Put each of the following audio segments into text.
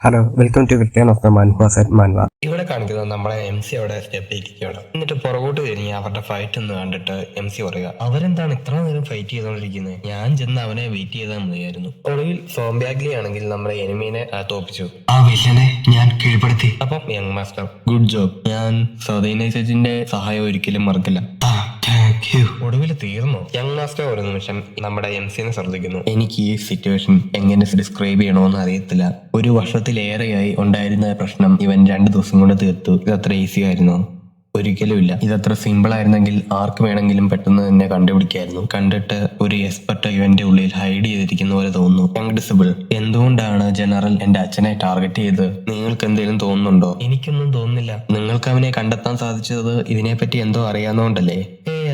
Hello welcome to return of the മാൻഹുവാസ് അറ്റ് മാൻവ. ഇവിടെ കാണിക്കുന്നത് നമ്മളെ MC അവിടെ സ്റ്റെപ്പ് ഇരിക്കുകയാണ്. എന്നിട്ട് പുറകോട്ട് തിരിഞ്ഞ് അവരുടെ ഫൈറ്റ് എന്ന് കണ്ടിട്ട് MC പറയുക, അവരെന്താണ് ഇത്ര നേരം ഫൈറ്റ് ചെയ്തോണ്ടിരിക്കുന്നത്? ഞാൻ ചെന്ന് അവനെ വെയിറ്റ് ചെയ്താൽ മതിയായിരുന്നു. ഒടുവിൽ സോംബാഗ്ലി ആണെങ്കിൽ നമ്മുടെ എനിമീനെ തോപ്പിച്ചു. ആ വില്ലനെ ഞാൻ കീഴ്പ്പെടുത്തി. അപ്പം യങ് മാസ്റ്റർ, ഗുഡ് ജോബ്. ഞാൻ സദൈനൈസേജിന്റെ സഹായം ഒരിക്കലും മറക്കില്ല. ഒടുവിൽ തീർന്നു. യങ് മാസ്റ്റർ ഒരു നിമിഷം നമ്മുടെ MC-നെ ശ്രദ്ധിക്കുന്നു. എനിക്ക് ഈ സിറ്റുവേഷൻ എങ്ങനെ ഡിസ്ക്രൈബ് ചെയ്യണമെന്ന് അറിയത്തില്ല. ഒരു വർഷത്തിലേറെയായി ഉണ്ടായിരുന്ന പ്രശ്നം ഇവൻ 2 ദിവസം കൊണ്ട് തീർത്തു. ഇതത്ര ഈസി ആയിരുന്നോ? ഒരിക്കലുമില്ല. ഇതത്ര സിമ്പിൾ ആയിരുന്നെങ്കിൽ ആർക്ക് വേണമെങ്കിലും പെട്ടെന്ന് തന്നെ കണ്ടുപിടിക്കായിരുന്നു. കണ്ടിട്ട് ഒരു എക്സ്പെർട്ട് ഇവന്റെ ഉള്ളിൽ ഹൈഡ് ചെയ്തിരിക്കുന്ന പോലെ തോന്നുന്നു. ഇൻവിസിബിൾ. എന്തുകൊണ്ടാണ് ജനറൽ എന്റെ അച്ഛനെ ടാർഗറ്റ് ചെയ്ത്? നിങ്ങൾക്ക് എന്തെങ്കിലും തോന്നുന്നുണ്ടോ? എനിക്കൊന്നും തോന്നുന്നില്ല. നിങ്ങൾക്ക് അവനെ കണ്ടെത്താൻ സാധിച്ചത് ഇതിനെപ്പറ്റി എന്തോ അറിയാവുന്നതുകൊണ്ടല്ലേ?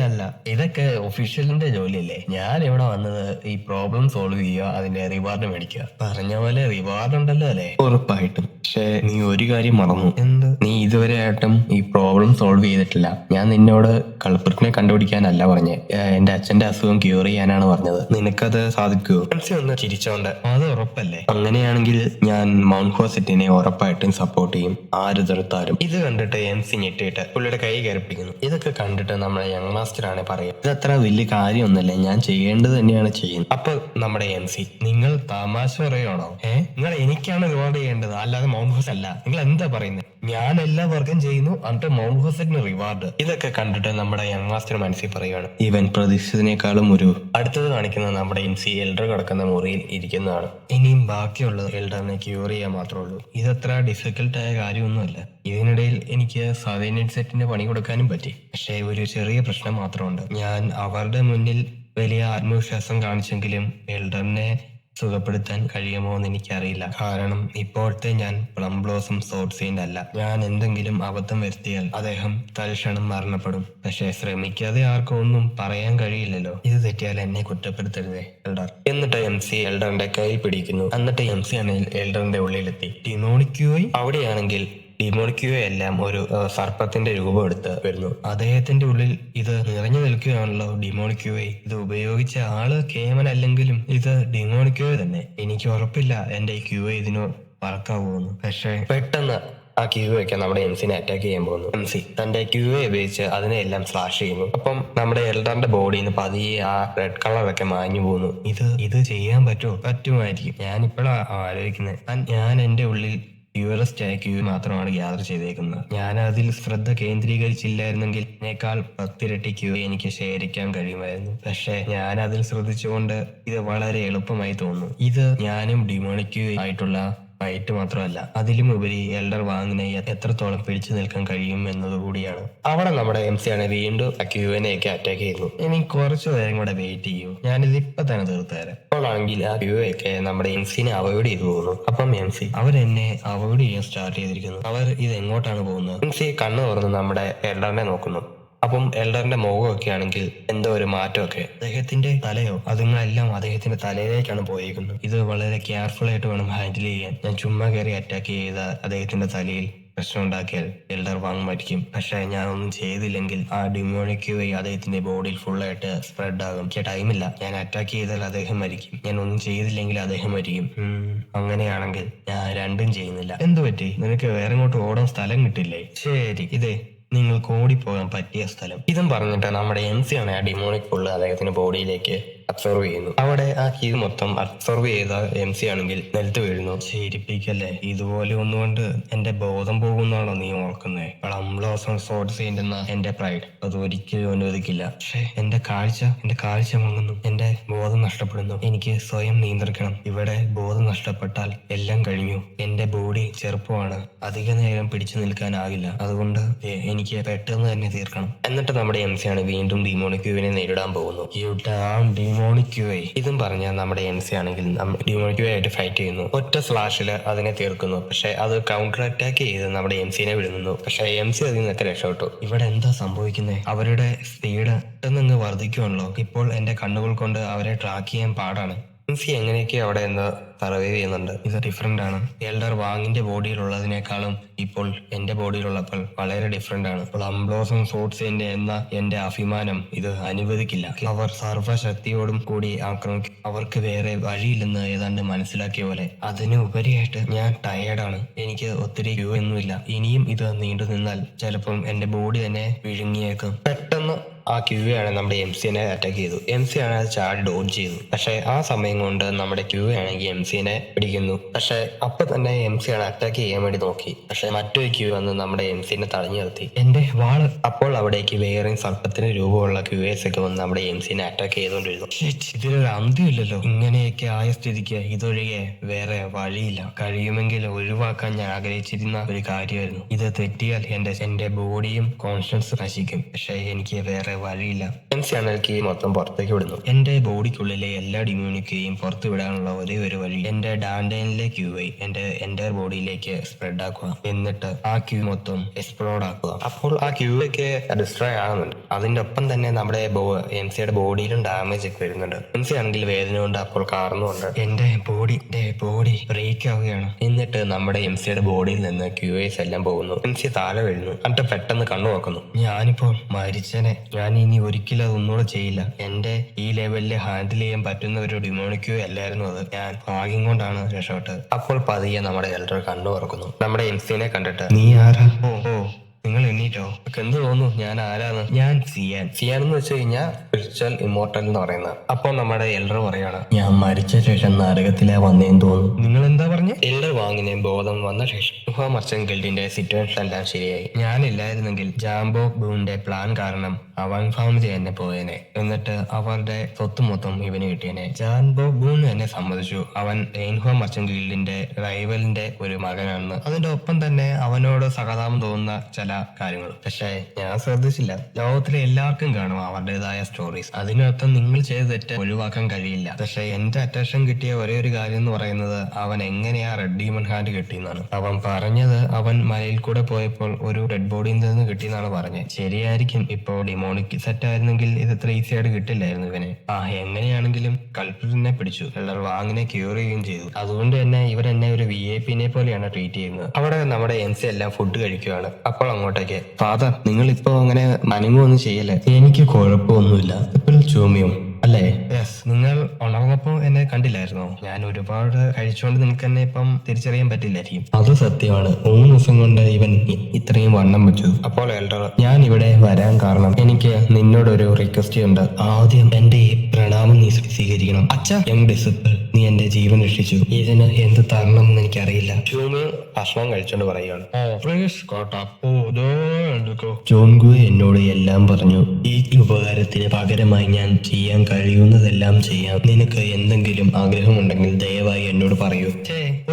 അല്ല, ഇതൊക്കെ ഒഫീഷ്യലിന്റെ ജോലിയല്ലേ. ഞാൻ ഇവിടെ വന്നത് ഈ പ്രോബ്ലം സോൾവ് ചെയ്യുക, അതിന്റെ റിവാർഡ് മേടിക്കുക. പറഞ്ഞ പോലെ റിവാർഡ് ഉണ്ടല്ലോ അല്ലേ? ഉറപ്പായിട്ടും. പക്ഷേ നീ ഒരു കാര്യം മറന്നു. എന്ത്? നീ ഇതുവരെ ആയിട്ടും ഈ പ്രോബ്ലം സോൾവ് ചെയ്തിട്ടില്ല. ഞാൻ നിന്നോട് കൾപ്രിറ്റിനെ കണ്ടുപിടിക്കാനല്ല പറഞ്ഞേ, എന്റെ അച്ഛന്റെ അസുഖം ക്യൂർ ചെയ്യാനാണ് പറഞ്ഞത്. നിനക്കത് സാധിക്കുമോ? ഒന്ന് ചിരിച്ചോണ്ട്, അത് ഉറപ്പല്ലേ? അങ്ങനെയാണെങ്കിൽ ഞാൻ മൗണ്ട് ഹോസറ്റിനെ ഉറപ്പായിട്ടും സപ്പോർട്ട് ചെയ്യും, ആര് തീർത്താലും. ഇത് കണ്ടിട്ട് MC ഞെട്ടിയിട്ട് പുള്ളിയുടെ കൈ കയറിപ്പിക്കുന്നു. ഇതൊക്കെ കണ്ടിട്ട് നമ്മളെ യങ് മാസ്റ്ററാണ് പറയുക, ഇതത്ര വലിയ കാര്യമൊന്നുമല്ല, ഞാൻ ചെയ്യേണ്ടത് തന്നെയാണ് ചെയ്യുന്നത്. അപ്പൊ നമ്മുടെ MC, നിങ്ങൾ തമാശ പറയുവാണോ? നിങ്ങൾ എനിക്കാണ് റിവാർഡ് ചെയ്യേണ്ടത്, അല്ലാതെ മൗണ്ട് ഹോസ് അല്ല. നിങ്ങൾ എന്താ പറയുന്നത്? ഞാൻ എല്ലാ വർക്കും ചെയ്യുന്നു, എന്നിട്ട് മൗണ്ട് ഹോസറ്റിന് റിവാർഡ്. ഇതൊക്കെ കണ്ടിട്ട് നമ്മുടെ യങ് മാസ്റ്റർ മനസ്സിൽ പറയുകയാണ്, ഇവൻ പ്രതീക്ഷിച്ചതിനേക്കാളും ഒരു. അടുത്തത് കാണിക്കുന്നത് നമ്മുടെ MC എൽഡർ കിടക്കുന്ന മുറിയിൽ ഇരിക്കുന്നതാണ്. ഇനിയും ബാക്കിയുള്ളത് എൽഡറിനെ ക്യൂർ ചെയ്യാൻ മാത്രമേ ഉള്ളൂ. ഇതത്ര ഡിഫിക്കൽട്ടായ കാര്യമൊന്നുമല്ല. ഇതിനിടയിൽ എനിക്ക് സദേനൈറ്റ് സെറ്റിന്റെ പണി കൊടുക്കാനും പറ്റി. പക്ഷേ ഒരു ചെറിയ പ്രശ്നം മാത്രമുണ്ട്. ഞാൻ അവരുടെ മുന്നിൽ വലിയ ആത്മവിശ്വാസം കാണിച്ചെങ്കിലും എൽഡറിനെ സുഖപ്പെടുത്താൻ കഴിയുമോ എന്ന് എനിക്കറിയില്ല. കാരണം ഇപ്പോഴത്തെ ഞാൻ പ്ലം ബ്ലോസം സോർഡ് സെയിന്റ് അല്ല. ഞാൻ എന്തെങ്കിലും അബദ്ധം വരുത്തിയാൽ അദ്ദേഹം തൽക്ഷണം മരണപ്പെടും. പക്ഷെ ശ്രമിക്കാതെ ആർക്കും ഒന്നും പറയാൻ കഴിയില്ലല്ലോ. ഇത് തെറ്റിയാൽ എന്നെ കുറ്റപ്പെടുത്തരുതേ എൽഡർ. എന്നിട്ട് MC എൽഡറിന്റെ കൈ പിടിക്കുന്നു. എന്നിട്ട് MC ആണെങ്കിൽ എൽഡറിന്റെ ഉള്ളിലെത്തി. ഡിമോണിക്കുമായി അവിടെയാണെങ്കിൽ ഡിമോണിക്കുവോ എല്ലാം ഒരു സർപ്പത്തിന്റെ രൂപം എടുത്ത് വരുന്നു. അദ്ദേഹത്തിന്റെ ഉള്ളിൽ ഇത് നിറഞ്ഞു നിൽക്കുകയാണല്ലോ ഡിമോണിക്കുവേ. ഇത് ഉപയോഗിച്ച ആള് കേമനല്ലെങ്കിലും ഇത് ഡിമോണിക്കുവോ തന്നെ. എനിക്ക് ഉറപ്പില്ല എന്റെ ക്യൂവ ഇതിനു പറക്കാവൂന്ന്. പക്ഷേ പെട്ടെന്ന് ആ ക്യൂവയ്ക്ക് നമ്മുടെ MC-നെ അറ്റാക്ക് ചെയ്യാൻ പോകുന്നു. MC തന്റെ ക്യൂവ ഉപയോഗിച്ച് അതിനെല്ലാം സ്ലാഷ് ചെയ്യുന്നു. അപ്പം നമ്മുടെ എൽഡറിന്റെ ബോഡിയിൽ നിന്ന് പതിയെ ആ റെഡ് കളറൊക്കെ മാഞ്ഞു പോകുന്നു. ഇത് ചെയ്യാൻ പറ്റുമോ? പറ്റുമായിരിക്കും. ഞാനിപ്പോഴാ ആലോചിക്കുന്നത്. ഞാൻ എന്റെ ഉള്ളിൽ പ്യൂറസ്റ്റ് ആയ ക്യൂ മാത്രമാണ് ഗ്യാദർ ചെയ്തേക്കുന്നത്. ഞാൻ അതിൽ ശ്രദ്ധ കേന്ദ്രീകരിച്ചില്ലായിരുന്നെങ്കിൽ എന്നേക്കാൾ 10 ഇരട്ടി ക്യൂ എനിക്ക് ശേഖരിക്കാൻ കഴിയുമായിരുന്നു. പക്ഷെ ഞാൻ അതിൽ ശ്രദ്ധിച്ചുകൊണ്ട് ഇത് വളരെ എളുപ്പമായി തോന്നുന്നു. ഇത് ഞാനും ഡിമോണിക് ക്യൂ ആയിട്ടുള്ള ഫൈറ്റ് മാത്രമല്ല, അതിലും ഉപരി എൽഡർ വാങ്ങിനെ എത്രത്തോളം പിടിച്ചു നിൽക്കാൻ കഴിയും എന്നതുകൂടിയാണ്. അവിടെ നമ്മുടെ MC ആണ് വീണ്ടും ആ ക്യൂവിനെയൊക്കെ അറ്റാക്ക് ചെയ്യുന്നു. ഇനി കുറച്ചു നേരം കൂടെ വെയിറ്റ് ചെയ്യൂ, ഞാനിത് ഇപ്പൊ തന്നെ തീർത്തു തരാം. അപ്പോഴാണെങ്കിൽ ആ ക്യൂവൊക്കെ നമ്മുടെ MC-നെ അവോയ്ഡ് ചെയ്തു പോകുന്നു. അപ്പം MC അവരെന്നെ അവോയ്ഡ് ചെയ്യാൻ സ്റ്റാർട്ട് ചെയ്തിരിക്കുന്നു. അവർ ഇത് എങ്ങോട്ടാണ് പോകുന്നത്? MC കണ്ണു തുറന്ന് നമ്മുടെ എൽഡറിനെ നോക്കുന്നു. അപ്പം എൽഡറിന്റെ മുഖമൊക്കെ ആണെങ്കിൽ എന്തോ ഒരു മാറ്റമൊക്കെ. അദ്ദേഹത്തിന്റെ തലയോ? അതുങ്ങളെല്ലാം അദ്ദേഹത്തിന്റെ തലയിലേക്കാണ് പോയിരിക്കുന്നത്. ഇത് വളരെ കെയർഫുൾ ആയിട്ട് വേണം ഹാൻഡിൽ ചെയ്യാൻ. ഞാൻ ചുമ്മാ കയറി അറ്റാക്ക് ചെയ്ത അദ്ദേഹത്തിന്റെ തലയിൽ പ്രശ്നം ഉണ്ടാക്കിയാൽ എൽഡർ വാങ്ങുമായിരിക്കും. പക്ഷെ ഞാൻ ഒന്നും ചെയ്തില്ലെങ്കിൽ ആ ഡിമോണിക് അദ്ദേഹത്തിന്റെ ബോഡിയിൽ ഫുള്ളായിട്ട് സ്പ്രെഡ് ആകും. എനിക്ക് ടൈമില്ല. ഞാൻ അറ്റാക്ക് ചെയ്താൽ അദ്ദേഹം മരിക്കും, ഞാൻ ഒന്നും ചെയ്തില്ലെങ്കിൽ അദ്ദേഹം മരിക്കും. അങ്ങനെയാണെങ്കിൽ ഞാൻ രണ്ടും ചെയ്യുന്നില്ല. എന്തു പറ്റി? നിനക്ക് വേറെ ഇങ്ങോട്ട് ഓടാൻ സ്ഥലം കിട്ടില്ലേ? ശരി, ഇതേ നിങ്ങൾക്ക് ഓടിപ്പോകാൻ പറ്റിയ സ്ഥലം. ഇതും പറഞ്ഞിട്ട് നമ്മുടെ MC ആണ് ആ ഡിമോണിക് ഫുള്ള് അദ്ദേഹത്തിന്റെ ബോഡിയിലേക്ക് അബ്സോർവ് ചെയ്യുന്നു. അവിടെ ആ കീ മൊത്തം അബ്സോർവ് ചെയ്ത MC ആണെങ്കിൽ നിലത്ത് വീഴുന്നു. ശരിപ്പിക്കല്ലേ, ഇതുപോലെ ഒന്നുകൊണ്ട് എന്റെ ബോധം പോകുന്നാണോ നീ ഓർക്കുന്നേ? സോർഡ് സെയിന്റ് എന്ന എന്റെ പ്രൈഡ് അത് ഒരിക്കലും അനുവദിക്കില്ല. പക്ഷെ എന്റെ കാഴ്ച മങ്ങുന്നു, എന്റെ ബോധം നഷ്ടപ്പെടുന്നു. എനിക്ക് സ്വയം നിയന്ത്രിക്കണം. ഇവിടെ ബോധം നഷ്ടപ്പെട്ടാൽ എല്ലാം കഴിഞ്ഞു. എന്റെ ബോഡി ചെറുപ്പമാണ്, അധിക നേരം പിടിച്ചു നിൽക്കാനാകില്ല. അതുകൊണ്ട് എനിക്ക് പെട്ടെന്ന് തന്നെ തീർക്കണം. എന്നിട്ട് നമ്മുടെ MC ആണ് വീണ്ടും ഡിമോണിക്യൂവിനെ നേരിടാൻ പോകുന്നു. ഇതും പറഞ്ഞ നമ്മുടെ MC ആണെങ്കിൽ ഡിമോണിക്യൂ ആയിട്ട് ഫൈറ്റ് ചെയ്യുന്നു. ഒറ്റ സ്ലാഷില് അതിനെ തീർക്കുന്നു. പക്ഷെ അത് കൗണ്ടർ അറ്റാക്ക് ചെയ്ത് നമ്മുടെ MC-നെ വിടുന്നു. പക്ഷെ MC അതിൽ നിന്നൊക്കെ രക്ഷപ്പെട്ടു. ഇവിടെ എന്താ സംഭവിക്കുന്നത്? അവരുടെ സ്പീഡ് പെട്ടെന്ന് വർദ്ധിക്കുമല്ലോ. ഇപ്പോൾ എന്റെ കണ്ണുകൾ കൊണ്ട് അവരെ ട്രാക്ക് ചെയ്യാൻ പാടാണ്. എംസി എങ്ങനെയൊക്കെ അവിടെ നിന്ന് സർവൈവ് ചെയ്യുന്നുണ്ട്. ഇത് ഡിഫറെന്റ് ആണ്. എൽഡർ വാങ്ങിന്റെ ബോഡിയിലുള്ളതിനേക്കാളും ഇപ്പോൾ എന്റെ ബോഡിയിലുള്ളപ്പോൾ വളരെ ഡിഫറെന്റ് ആണ്. പ്ലംബ്ലോസും സോട്സിന്റെ എന്ന എന്റെ അഭിമാനം ഇത് അനുവദിക്കില്ല. അവർ സർവ്വശക്തിയോടും കൂടി ആക്രമിക്കും. അവർക്ക് വേറെ വഴിയില്ലെന്ന് ഏതാണ്ട് മനസ്സിലാക്കിയ പോലെ. അതിന് ഉപരിയായിട്ട് ഞാൻ ടയേർഡാണ്. എനിക്ക് ഒത്തിരി ഒന്നുമില്ല. ഇനിയും ഇത് നീണ്ടു നിന്നാൽ ചിലപ്പം എന്റെ ബോഡി തന്നെ വിഴുങ്ങിയേക്കും. പെട്ടെന്ന് ആ ക്യൂയാണ് നമ്മുടെ എംസിനെ അറ്റാക്ക് ചെയ്തു. എംസി ആണ് അത് ചാടി ഡോഡ്ജ് ചെയ്തു. പക്ഷെ ആ സമയം കൊണ്ട് നമ്മുടെ ക്യൂ ആണെങ്കിൽ എംസിനെ പിടിക്കുന്നു. പക്ഷെ അപ്പൊ തന്നെ എംസി ആണ് അറ്റാക്ക് ചെയ്യാൻ വേണ്ടി നോക്കി. പക്ഷെ മറ്റൊരു ക്യൂ വന്ന് നമ്മുടെ എംസിനെ തടഞ്ഞു നിർത്തി. എന്റെ വാള്. അപ്പോൾ അവിടേക്ക് വേറെ സർപ്പത്തിന് രൂപമുള്ള ക്യൂസ് ഒക്കെ വന്ന് നമ്മുടെ എംസിനെ അറ്റാക്ക് ചെയ്തുകൊണ്ടിരുന്നു. ഇതിലൊരു അന്ത്യമില്ലല്ലോ. ഇങ്ങനെയൊക്കെ ആയ സ്ഥിതിക്ക് ഇതൊഴികെ വേറെ വഴിയില്ല. കഴിയുമെങ്കിൽ ഒഴിവാക്കാൻ ഞാൻ ആഗ്രഹിച്ചിരുന്ന ഒരു കാര്യമായിരുന്നു. ഇത് തെറ്റിയാൽ എന്റെ ബോഡിയും കോൺഷ്യൻസ് നശിക്കും. പക്ഷെ എനിക്ക് വേറെ വഴിയില്ല. എംസി ആണെങ്കിൽ കീ മൊത്തം പുറത്തേക്ക് വിടുന്നു. എന്റെ ബോഡിക്കുള്ളിലെ എല്ലാ ഡിമ്യൂണിറ്റിയും പുറത്തു വിടാനുള്ള ഒരേ ഒരു വഴി എന്റെ ഡാൻഡൈനിലെ ക്യൂവൈ എന്റെ ബോഡിയിലേക്ക് സ്പ്രെഡ് ആക്കുക. എന്നിട്ട് ആ ക്യൂ മൊത്തം എക്സ്പ്ലോഡ് ആക്കുക. അപ്പോൾ ആ ക്യൂവൊക്കെ ഡിസ്ട്രോയ് ആകുന്നുണ്ട്. അതിന്റെ ഒപ്പം തന്നെ നമ്മുടെ എംസിയുടെ ബോഡിയിലും ഡാമേജ് ഒക്കെ വരുന്നുണ്ട്. എംസി ആണെങ്കിൽ വേദന കൊണ്ട് അപ്പോൾ കാർന്നുകൊണ്ട് എന്റെ ബോഡി ബ്രേക്ക് ആവുകയാണ്. എന്നിട്ട് നമ്മുടെ എംസിയുടെ ബോഡിയിൽ നിന്ന് ക്യൂവേസ് എല്ലാം പോകുന്നു. എംസി താഴെ വീഴുന്നു. എന്നിട്ട് പെട്ടെന്ന് കണ്ണു നോക്കുന്നു. ഞാനിപ്പോൾ മരിച്ചനെ. ഞാൻ ഇനി ഒരിക്കലും അതൊന്നുകൂടെ ചെയ്യില്ല. എന്റെ ഈ ലെവലിൽ ഹാൻഡിൽ ചെയ്യാൻ പറ്റുന്ന ഒരു ഡിമോണിക്കോ അല്ലായിരുന്നു അത്. ഞാൻ ഭാഗ്യം കൊണ്ടാണ് രക്ഷപ്പെട്ടത്. അപ്പോൾ പതിയെ നമ്മുടെ എൽഡർ കണ്ണു തുറക്കുന്നു. നമ്മുടെ എംസിനെ കണ്ടിട്ട് നീ ആരാ? ഓ നിങ്ങൾ എണ്ണീറ്റോ? എന്ത് തോന്നുന്നു ഞാൻ ആരാന്ന്? ഞാൻ സിയാൻ എന്ന് വെച്ച് കഴിഞ്ഞാൽ സ്പിരിച്വൽ ഇമ്മോർട്ടൽ എന്ന് പറയുന്നത്. അപ്പോൾ നമ്മുടെ എൽഡർ പറയാണ്, ഞാൻ മരിച്ച ശേഷം നരകത്തിലാ വന്നേന്ന് തോന്നുന്നു. നിങ്ങൾ എന്താ പറഞ്ഞ? എൽഡർ വാങ്ങിനെ ബോധം വന്ന ശേഷം മർച്ചന്റ് ഗിൽഡിന്റെ സിറ്റുവേഷൻ എല്ലാം ശരിയായി. ഞാനില്ലായിരുന്നെങ്കിൽ ജാംബോ ബൂന്റെ പ്ലാൻ കാരണം അവൻ ഫാമിലി എന്നെ പോയേനെ. എന്നിട്ട് അവരുടെ സ്വത്ത് മൊത്തം ഇവന് കിട്ടിയേനെ. ജാംബോ ബൂൺ എന്നെ സമ്മതിച്ചു അവൻ റെയിൻഹോ മർച്ചന്റ് ഗിൽഡിന്റെ റൈവലിന്റെ ഒരു മകനാണെന്ന്. അതിന്റെ ഒപ്പം തന്നെ അവനോട് സഹതാപം തോന്നുന്ന ചില കാര്യങ്ങളും. പക്ഷേ ഞാൻ ശ്രദ്ധിച്ചില്ല. ലോകത്തിലെ എല്ലാവർക്കും കാണും അവരുടേതായ സ്റ്റോറീസ്. അതിനർത്ഥം നിങ്ങൾ ചെയ്ത തെറ്റ് ഒഴിവാക്കാൻ കഴിയില്ല. പക്ഷെ എന്റെ അറ്റൻഷൻ കിട്ടിയ ഒരേ ഒരു കാര്യം എന്ന് പറയുന്നത് അവൻ എങ്ങനെയാ റെഡ് ഡീമൺ ഹാൻഡ് കിട്ടിയെന്നാണ്. അവൻ പറഞ്ഞത് അവൻ മലയിൽ കൂടെ പോയപ്പോൾ ഒരു ഡെഡ് ബോഡിയിൽ നിന്ന് കിട്ടിയെന്നാണ് പറഞ്ഞത്. ശരിയായിരിക്കും. ഇപ്പോ ഡിമോണിക് സെറ്റ് ആയിരുന്നെങ്കിൽ ഇത് ഇത്ര ഈസി ആയിട്ട് കിട്ടില്ലായിരുന്നു ഇവനെ. എങ്ങനെയാണെങ്കിലും കൾപ്രിറ്റിനെ പിടിച്ചു. എല്ലർ വാങ്ങിനെ ക്യൂർ ചെയ്യുകയും ചെയ്തു. അതുകൊണ്ട് തന്നെ ഇവരെന്നെ ഒരു VIP പോലെയാണ് ട്രീറ്റ് ചെയ്യുന്നത്. അവിടെ നമ്മുടെ എംസി എല്ലാം ഫുഡ് കഴിക്കുകയാണ്. അപ്പോൾ അങ്ങോട്ടേക്ക്, ഫാദർ നിങ്ങൾ ഇപ്പൊ അങ്ങനെ മനങ്ങൊന്നും ചെയ്യല്ലേ? എനിക്ക് കുഴപ്പമൊന്നുമില്ല. ഇപ്പോൾ ചുമയും അല്ലേ? യെസ്. നിങ്ങൾ ഉണർന്നപ്പോ എന്നെ കണ്ടില്ലായിരുന്നോ? ഞാൻ ഒരുപാട് കഴിച്ചുകൊണ്ട് നിനക്ക് എന്നെ ഇപ്പം തിരിച്ചറിയാൻ പറ്റില്ലായിരിക്കും. അത് സത്യമാണ്. 3 ദിവസം കൊണ്ട് ഇവൻ ഇത്രയും വണ്ണം വെച്ചു. അപ്പോൾ എൽഡർ, ഞാൻ ഇവിടെ വരാൻ കാരണം എനിക്ക് നിന്നോടൊരു റിക്വസ്റ്റ് ഉണ്ട്. ആദ്യം എന്റെ ഈ പ്രണാമം നീ സ്വീകരിക്കണം. അച്ഛാ, യങ് ഡിസിപ്പിൾ, നീ എന്റെ ജീവൻ രക്ഷിച്ചു. ഇതിന് എന്ത് തരണം എന്ന് എനിക്കറിയില്ല. ഭക്ഷണം കഴിച്ചോണ്ട് പറയുകയാണ്. ജോൺഗുയെ എന്നോട് എല്ലാം പറഞ്ഞു. ഈ ഉപകാരത്തിന് പകരമായി ഞാൻ ചെയ്യാൻ കഴിയുന്നതെല്ലാം ചെയ്യാം. നിനക്ക് എന്തെങ്കിലും ആഗ്രഹമുണ്ടെങ്കിൽ ദയവായി എന്നോട് പറയൂ.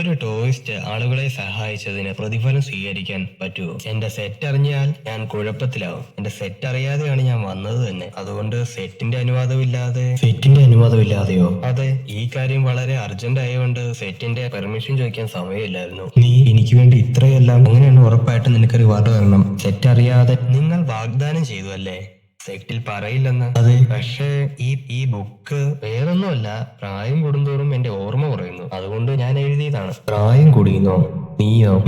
ഒരു ടൂറിസ്റ്റ് ആളുകളെ സഹായിച്ചതിന് പ്രതിഫലം സ്വീകരിക്കാൻ പറ്റുമോ? എന്റെ സെറ്റ് അറിഞ്ഞാൽ ഞാൻ കുഴപ്പത്തിലാവും. എന്റെ സെറ്റ് അറിയാതെയാണ് ഞാൻ വന്നത് തന്നെ. അതുകൊണ്ട് സെറ്റിന്റെ അനുവാദമില്ലാതെയോ? അതെ, ഈ കാര്യം വളരെ അർജന്റ് ആയതുകൊണ്ട് സെറ്റിന്റെ പെർമിഷൻ ചോദിക്കാൻ സമയമില്ലായിരുന്നു. നീ എനിക്ക് വേണ്ടി ഇത്രയെല്ലാം അങ്ങനെയാണ് ഉറപ്പായിട്ട് നിനക്ക് റിവാർഡ് തരണം. സെറ്റ് അറിയാതെ നിങ്ങൾ വാഗ്ദാനം ചെയ്തു അല്ലേ? സെറ്റിൽ പറയില്ലെന്ന്. അതെ, പക്ഷേ ഈ ബുക്ക് വേറൊന്നുമല്ല. പ്രായം കൂടുന്തോറും എന്റെ ഓർമ്മ കുറയുന്നു. അതുകൊണ്ട് ഞാൻ എഴുതിയതാണ്. പ്രായം കൂടിയെന്നോ?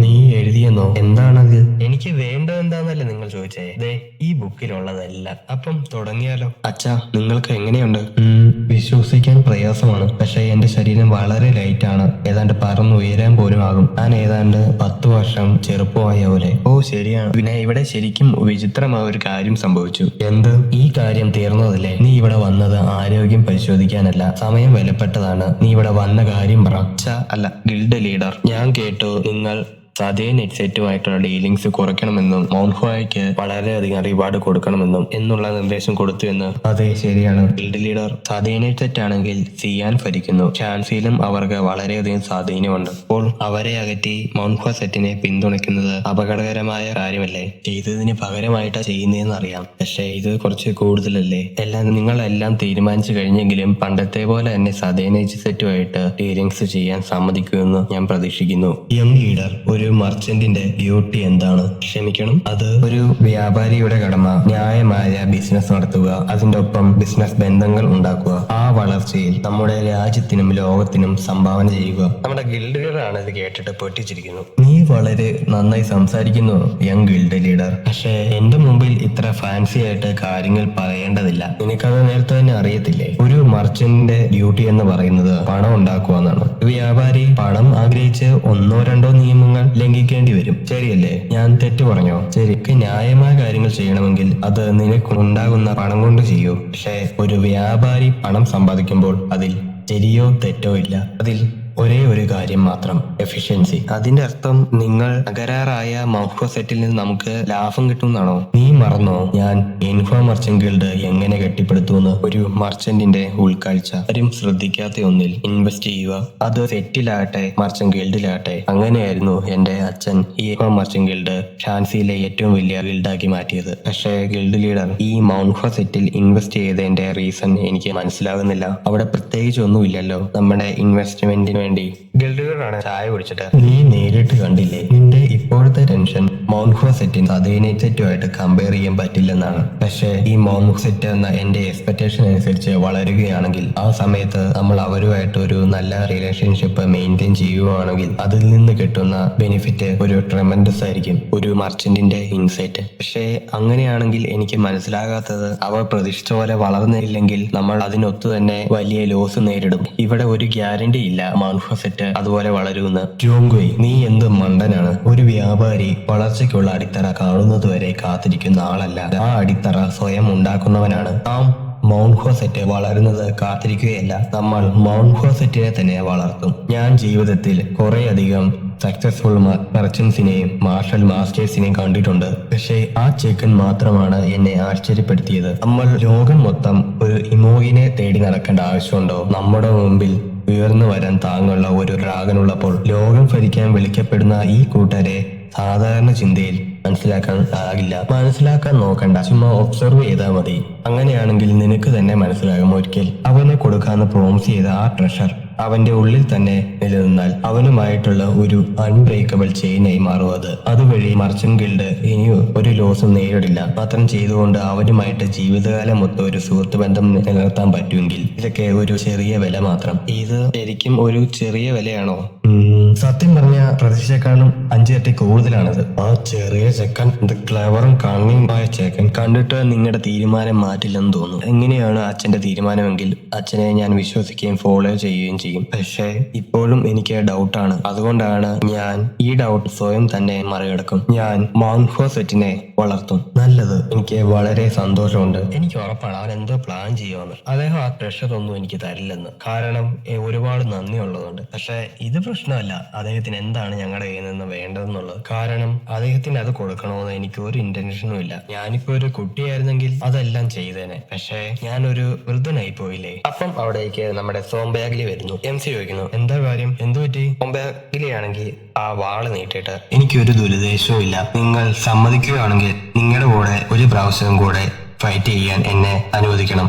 നീ എഴുതിയെന്നോ? എന്താണത്? എനിക്ക് വേണ്ടത് എന്താന്നല്ലേ നിങ്ങൾ ചോദിച്ചേ? ദേ, ഈ ബുക്കിലുള്ളതല്ല. അപ്പം തുടങ്ങിയാലോ? അച്ഛാ, നിങ്ങൾക്ക് എങ്ങനെയുണ്ട്? വിശ്വസിക്കാൻ പ്രയാസമാണ്. പക്ഷെ എന്റെ ശരീരം വളരെ ലൈറ്റ് ആണ്. ഏതാണ്ട് പറന്ന് ഉയരാൻ പോലും ആകും. ഞാൻ ഏതാണ്ട് 10 വർഷം ചെറുപ്പമായ പോലെ. ഓ ശരിയാണ്. പിന്നെ ഇവിടെ ശരിക്കും വിചിത്രമായ ഒരു കാര്യം സംഭവിച്ചു. എന്ത്? ഈ കാര്യം തീർന്നതല്ലേ? നീ ഇവിടെ വന്നത് ആരോഗ്യം പരിശോധിക്കാനല്ല. സമയം വിലപ്പെട്ടതാണ്. നീ ഇവിടെ വന്ന കാര്യം പറ. അല്ല, ഗിൽഡ് ലീഡർ, ഞാൻ കേട്ടു നിങ്ങൾ സദേനൈറ്റ് സെറ്റുമായിട്ടുള്ള ഡീലിങ്സ് കുറയ്ക്കണമെന്നും മൗൺഹോയ്ക്ക് വളരെയധികം റിവാർഡ് കൊടുക്കണമെന്നും എന്നുള്ള നിർദ്ദേശം കൊടുത്തു എന്ന്. അതെ, ശരിയാണ്. ഗിൽഡ് ലീഡർ സദേനൈറ്റ് സെറ്റ് ആണെങ്കിൽ സിയാൻ ഭരിക്കുന്നു. ഷാൻസിയിലും അവർക്ക് വളരെയധികം സ്വാധീനമുണ്ട്. അപ്പോൾ അവരെ അകറ്റി മൗൺഹോ സെറ്റിനെ പിന്തുണയ്ക്കുന്നത് അപകടകരമായ കാര്യമല്ലേ? ചെയ്തതിന് പകരമായിട്ടാ ചെയ്യുന്നതെന്ന് അറിയാം. പക്ഷേ ഇത് കുറച്ച് കൂടുതലല്ലേ? നിങ്ങളെല്ലാം തീരുമാനിച്ചു കഴിഞ്ഞെങ്കിലും പണ്ടത്തെ പോലെ തന്നെ സദേനൈറ്റ് സെറ്റുമായിട്ട് ഡീലിങ്സ് ചെയ്യാൻ സമ്മതിക്കുമെന്ന് ഞാൻ പ്രതീക്ഷിക്കുന്നു. യങ് ലീഡർ, ഒരു മർച്ചന്റിന്റെ ഡ്യൂട്ടി എന്താണ്? ക്ഷമിക്കണം, അത് ഒരു വ്യാപാരിയുടെ കടമ ന്യായമായ ബിസിനസ് നടത്തുക, അതിന്റെ ഒപ്പം ബിസിനസ് ബന്ധങ്ങൾ ഉണ്ടാക്കുക. ആ വളർച്ചയിൽ നമ്മുടെ രാജ്യത്തിനും ലോകത്തിനും സംഭാവന ചെയ്യുക. നമ്മുടെ ഗിൽഡ് ലീഡറാണ് ഇത് കേട്ടിട്ട് പൊട്ടിച്ചിരിക്കുന്നു. നീ വളരെ നന്നായി സംസാരിക്കുന്നു യങ് ഗിൽഡ് ലീഡർ. പക്ഷേ എന്റെ മുമ്പിൽ ഇത്ര ഫാൻസി ആയിട്ട് കാര്യങ്ങൾ പറയേണ്ടതില്ല. നിനക്കത് നേരത്തെ തന്നെ അറിയത്തില്ലേ? ഒരു മർച്ചന്റിന്റെ ഡ്യൂട്ടി എന്ന് പറയുന്നത് പണം ഉണ്ടാക്കുക എന്നാണ്. വ്യാപാരി പണം ആഗ്രഹിച്ച് ഒന്നോ രണ്ടോ നിയമങ്ങൾ ലംഘിക്കേണ്ടി വരും. ശരിയല്ലേ? ഞാൻ തെറ്റു പറഞ്ഞോ? ശരിക്ക് ന്യായമായ കാര്യങ്ങൾ ചെയ്യണമെങ്കിൽ അത് നിനക്ക് ഉണ്ടാകുന്ന പണം കൊണ്ട് ചെയ്യൂ. പക്ഷേ ഒരു വ്യാപാരി പണം സമ്പാദിക്കുമ്പോൾ അതിൽ ശരിയോ തെറ്റോ ഇല്ല. അതിൽ ഒരേ ഒരു കാര്യം മാത്രം, എഫിഷ്യൻസി. അതിന്റെ അർത്ഥം നിങ്ങൾ തകരാറായ മൗഹ്വ സെറ്റിൽ നിന്ന് നമുക്ക് ലാഭം കിട്ടുമെന്നാണോ? നീ മറന്നോ ഞാൻ ഇൻഫോ മർച്ചന്റ് ഗിൽഡ് എങ്ങനെ കെട്ടിപ്പടുത്തുവെന്ന്? ഒരു മർച്ചന്റിന്റെ ഉൾക്കാഴ്ച. ആരും ശ്രദ്ധിക്കാത്ത ഒന്നിൽ ഇൻവെസ്റ്റ് ചെയ്യുക. അത് സെറ്റിലാകട്ടെ മർച്ചന്റ് ഗിൽഡിലാകട്ടെ. അങ്ങനെയായിരുന്നു എന്റെ അച്ഛൻ ഈ ഇൻഫോ മർച്ചന്റ് ഗിൽഡ് ഷാൻസിയിലെ ഏറ്റവും വലിയ ഗിൽഡാക്കി മാറ്റിയത്. പക്ഷേ ഗിൽഡ് ലീഡർ, ഈ മൗഹ്വ സെറ്റിൽ ഇൻവെസ്റ്റ് ചെയ്തതിന്റെ റീസൺ എനിക്ക് മനസ്സിലാകുന്നില്ല. അവിടെ പ്രത്യേകിച്ച് ഒന്നുമില്ലല്ലോ നമ്മുടെ ഇൻവെസ്റ്റ്മെന്റിന് വേണ്ടി. ഗിൽഡ് ലീഡറാണ് ചായ കുടിച്ചിട്ട്, നീ നേരിട്ട് കണ്ടില്ലേ? നിന്റെ ഇപ്പോഴത്തെ ടെൻഷൻ മൗഹ്വ സെറ്റിന് സദേനെ സെറ്റുമായിട്ട് കമ്പയർ ചെയ്യാൻ പറ്റില്ലെന്നാണ്. പക്ഷേ ഈ മൗഹ്വ സെറ്റ് എന്ന എന്റെ എക്സ്പെക്ടേഷൻ അനുസരിച്ച് വളരുകയാണെങ്കിൽ ആ സമയത്ത് നമ്മൾ അവരുമായിട്ട് ഒരു നല്ല റിലേഷൻഷിപ്പ് മെയിൻറ്റെയിൻ ചെയ്യുകയാണെങ്കിൽ അതിൽ നിന്ന് കിട്ടുന്ന ബെനിഫിറ്റ് ഒരു ട്രെമൻഡസ് ആയിരിക്കും. ഒരു മർച്ചന്റിന്റെ ഇൻസൈറ്റ്. പക്ഷേ അങ്ങനെയാണെങ്കിൽ എനിക്ക് മനസ്സിലാകാത്തത്, അവർ പ്രതീക്ഷിച്ച പോലെ വളർന്നില്ലെങ്കിൽ നമ്മൾ അതിനൊത്തു തന്നെ വലിയ ലോസ് നേരിടും. ഇവിടെ ഒരു ഗ്യാരണ്ടി ഇല്ല മൗഹ്വ സെറ്റ് അതുപോലെ വളരുമെന്ന്. ജോങ്കുയ്, നീ എന്ത് മണ്ടനാണ്? ഒരു വ്യാപാരി വളർച്ചയ്ക്കുള്ള അടിത്തറ കാണുന്നതുവരെ കാത്തിരിക്കുന്ന ആളല്ല, ആ അടിത്തറ സ്വയം ഉണ്ടാക്കുന്നവനാണ്. നാം മൗഹ്വ സെറ്റ് വളരുന്നത് കാത്തിരിക്കുകയല്ല, നമ്മൾ മൗഹ്വ സെറ്റിനെ തന്നെ വളർത്തും. ഞാൻ ജീവിതത്തിൽ കുറേയധികം സക്സസ്ഫുൾ മർച്ചന്റ്സിനെയും മാർഷൽ മാസ്റ്റേഴ്സിനെയും കണ്ടിട്ടുണ്ട്. പക്ഷേ ആ ചെക്കൻ മാത്രമാണ് എന്നെ ആശ്ചര്യപ്പെടുത്തിയത്. നമ്മൾ ലോകം മൊത്തം ഒരു ഇമോയിനെ തേടി നടക്കേണ്ട ആവശ്യമുണ്ടോ? നമ്മുടെ മുമ്പിൽ ഉയർന്നു വരാൻ താങ്ങുള്ള ഒരു ഡ്രാഗനുള്ളപ്പോൾ ലോകം ഭരിക്കാൻ വിളിക്കപ്പെടുന്ന ഈ കൂട്ടരെ സാധാരണ ചിന്തയിൽ മനസ്സിലാക്കാൻ ആകില്ല. മനസ്സിലാക്കാൻ നോക്കണ്ട, ചുമ്മാ ഒബ്സർവ് ചെയ്താൽ മതി. അങ്ങനെയാണെങ്കിൽ നിനക്ക് തന്നെ മനസ്സിലാകും. ഒരിക്കൽ അവനെ കൊടുക്കാന്ന് പ്രോമിസ് ചെയ്ത ആ ട്രഷർ അവന്റെ ഉള്ളിൽ തന്നെ നിലനിന്നാൽ അവനുമായിട്ടുള്ള ഒരു അൺബ്രേക്കബിൾ ചെയിനായി മാറും. അതുവഴി മർച്ചന്റ് ഗിൽഡ് ഇനി ഒരു ലോസും നേരിടില്ല. മാത്രം ചെയ്തുകൊണ്ട് അവനുമായിട്ട് ജീവിതകാലം മൊത്തം ഒരു സുഹൃത്ത് ബന്ധം നിലനിർത്താൻ പറ്റുമെങ്കിൽ ഇതൊക്കെ ഒരു ചെറിയ വില മാത്രം. ഇത് ശരിക്കും ഒരു ചെറിയ വിലയാണോ? സത്യം പറഞ്ഞ പ്രതീക്ഷയെക്കാളും 5 ഇരട്ടി കൂടുതലാണിത്. ആ ചെറിയ ചെക്കൻ, ക്ലവറും കണ്ണിങ് ആയ ചെക്കൻ കണ്ടിട്ട് നിങ്ങളുടെ തീരുമാനം മാറ്റില്ലെന്ന് തോന്നുന്നു. എങ്ങനെയാണ് അച്ഛന്റെ തീരുമാനമെങ്കിൽ അച്ഛനെ ഞാൻ വിശ്വസിക്കുകയും ഫോളോ ചെയ്യുകയും ചെയ്യും. പക്ഷേ ഇപ്പോഴും എനിക്ക് ഡൗട്ടാണ്. അതുകൊണ്ടാണ് ഞാൻ ഈ ഡൗട്ട് സ്വയം തന്നെ മറികടക്കും. ഞാൻ മൗഹ്വ സെറ്റിനെ വളർത്തും. നല്ലത്. എനിക്ക് വളരെ സന്തോഷമുണ്ട്. എനിക്ക് ഉറപ്പാണ് അവൻ എന്തോ പ്ലാൻ ചെയ്യുമെന്ന്. അദ്ദേഹം ആ പ്രഷർ ഒന്നും എനിക്ക് തരില്ലെന്ന്. കാരണം ഒരുപാട് നന്ദിയുള്ളതുകൊണ്ട്. പക്ഷെ ഇത് പ്രശ്നമല്ല, അദ്ദേഹത്തിന് എന്താണ് ഞങ്ങളുടെ കയ്യിൽ നിന്ന് വേണ്ടതെന്നുള്ളത്. കാരണം അദ്ദേഹത്തിന് അത് കൊടുക്കണമെന്ന് എനിക്ക് ഒരു ഇന്റൻഷനും ഇല്ല. ഞാനിപ്പോ ഒരു കുട്ടിയായിരുന്നെങ്കിൽ അതെല്ലാം ചെയ്തേനെ. പക്ഷേ ഞാനൊരു വൃദ്ധനായി പോയില്ലേ. അപ്പം അവിടേക്ക് നമ്മുടെ സോംബാഗ്ലി വരുന്നു. MC ചോദിക്കുന്നു, എന്താ കാര്യം? എന്തു പറ്റി? സോംബാഗ്ലി ആണെങ്കിൽ ആ വാള് നീട്ടിയിട്ട്, എനിക്കൊരു ദുരുദ്ദേശവും ഇല്ല. നിങ്ങൾ സമ്മതിക്കുകയാണെങ്കിൽ നിങ്ങളുടെ കൂടെ ഒരു പ്രാവശ്യം കൂടെ ഫൈറ്റ് ചെയ്യാൻ എന്നെ അനുവദിക്കണം.